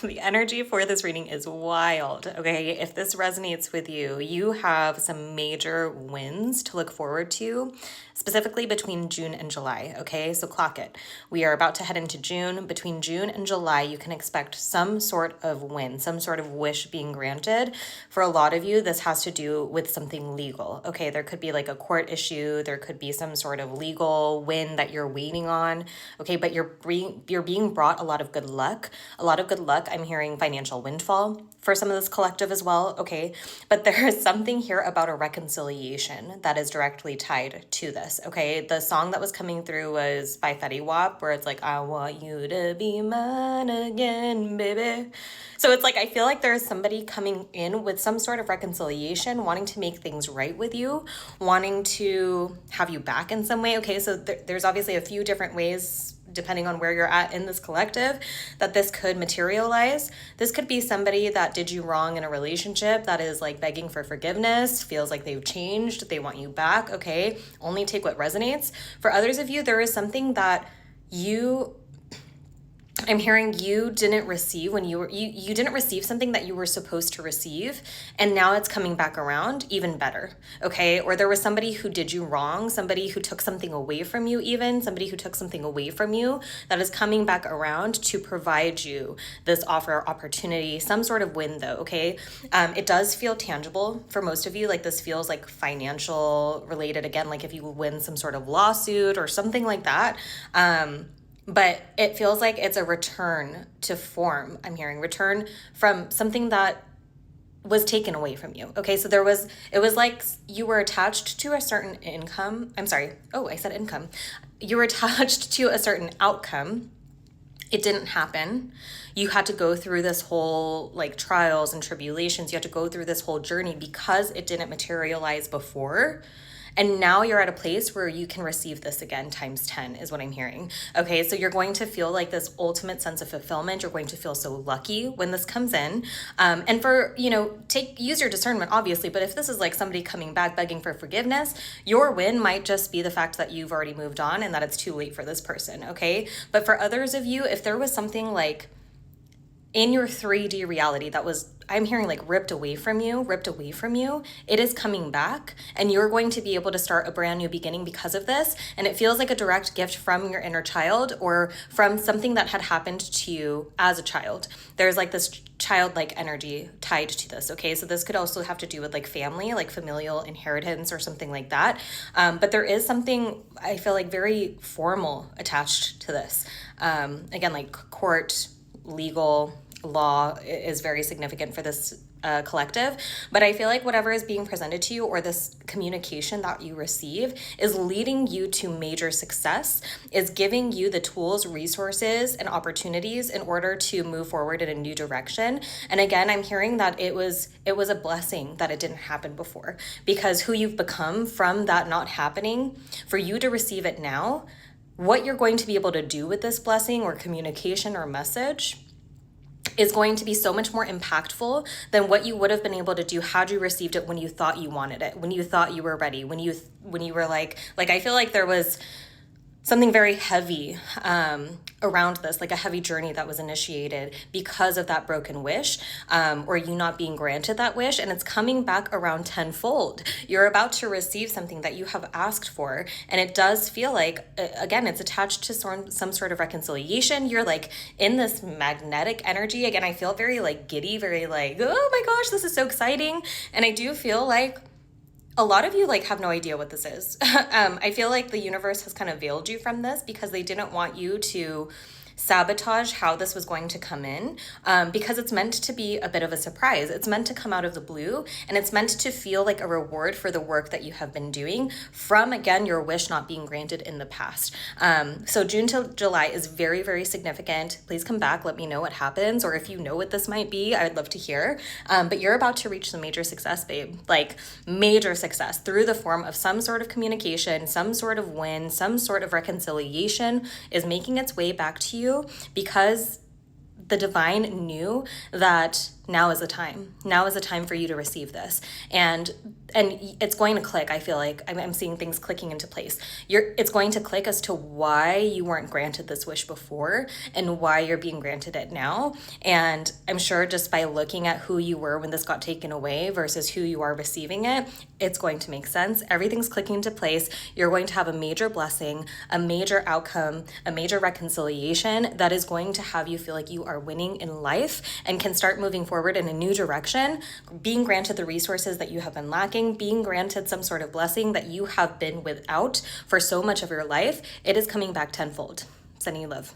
the energy for this reading is wild. Okay, if this resonates with you, you have some major wins to look forward to, specifically between June and July. Okay, so clock it. We are about to head into June. Between June and July, you can expect some sort of win, some sort of wish being granted. For a lot of you, this has to do with something legal. Okay, there could be like a court issue, there could be some sort of legal win that you're waiting on. Okay, but you're being brought a lot of good luck. A lot of good luck. I'm hearing financial windfall for some of this collective as well. Okay, but there is something here about a reconciliation that is directly tied to this. Okay, the song that was coming through was by Fetty Wap, where it's like, I want you to be mine again, baby. So it's like, I feel like there's somebody coming in with some sort of reconciliation, wanting to make things right with you, wanting to have you back in some way. Okay, so there's obviously a few different ways, depending on where you're at in this collective, that this could materialize. This could be somebody that did you wrong in a relationship that is like begging for forgiveness, feels like they've changed, they want you back. Okay, only take what resonates. For others of you, there is something that I'm hearing you didn't receive when you didn't receive something that you were supposed to receive, and now it's coming back around even better. Okay, or there was somebody who did you wrong, somebody who took something away from you, even somebody who took something away from you, that is coming back around to provide you this offer or opportunity, some sort of win though. Okay, it does feel tangible for most of you, like this feels like financial related, again, like if you win some sort of lawsuit or something like that. But it feels like it's a return to form. I'm hearing return from something that was taken away from you. Okay, so it was like you were attached to a certain income. I'm sorry. Oh, I said income. You were attached to a certain outcome. It didn't happen. You had to go through this whole like trials and tribulations. You had to go through this whole journey because it didn't materialize before. And now you're at a place where you can receive this again times 10 is what I'm hearing. Okay, so you're going to feel like this ultimate sense of fulfillment. You're going to feel so lucky when this comes in. And for, use your discernment, obviously, but if this is like somebody coming back begging for forgiveness, your win might just be the fact that you've already moved on and that it's too late for this person, okay? But for others of you, if there was something like in your 3D reality that was, I'm hearing like ripped away from you, it is coming back, and you're going to be able to start a brand new beginning because of this. And it feels like a direct gift from your inner child or from something that had happened to you as a child. There's like this childlike energy tied to this. Okay, so this could also have to do with like family, like familial inheritance or something like that. But there is something I feel like very formal attached to this. Again, like court, legal, law is very significant for this collective, but I feel like whatever is being presented to you or this communication that you receive is leading you to major success, is giving you the tools, resources, and opportunities in order to move forward in a new direction. And again, I'm hearing that it was a blessing that it didn't happen before, because who you've become from that not happening, for you to receive it now, what you're going to be able to do with this blessing or communication or message is going to be so much more impactful than what you would have been able to do had you received it when you thought you wanted it, when you thought you were ready, when you were like I feel like there was something very heavy around this, like a heavy journey that was initiated because of that broken wish, or you not being granted that wish, and it's coming back around tenfold. You're about to receive something that you have asked for, and it does feel like, again, it's attached to some sort of reconciliation. You're like in this magnetic energy. Again, I feel very like giddy, very like, oh my gosh, this is so exciting. And I do feel like a lot of you like have no idea what this is. I feel like the universe has kind of veiled you from this because they didn't want you to sabotage how this was going to come in, because it's meant to be a bit of a surprise. It's meant to come out of the blue, and it's meant to feel like a reward for the work that you have been doing from, again, your wish not being granted in the past. So June to July is very, very significant. Please come back. Let me know what happens, or if you know what this might be, I'd love to hear. But you're about to reach some major success, babe. Like major success through the form of some sort of communication, some sort of win, some sort of reconciliation is making its way back to you, because the divine knew that Now is the time. Now is the time for you to receive this. And it's going to click. I feel like I'm seeing things clicking into place. It's going to click as to why you weren't granted this wish before and why you're being granted it now. And I'm sure just by looking at who you were when this got taken away versus who you are receiving it, it's going to make sense. Everything's clicking into place. You're going to have a major blessing, a major outcome, a major reconciliation that is going to have you feel like you are winning in life and can start moving forward in a new direction, being granted the resources that you have been lacking, being granted some sort of blessing that you have been without for so much of your life. It is coming back tenfold. Sending you love.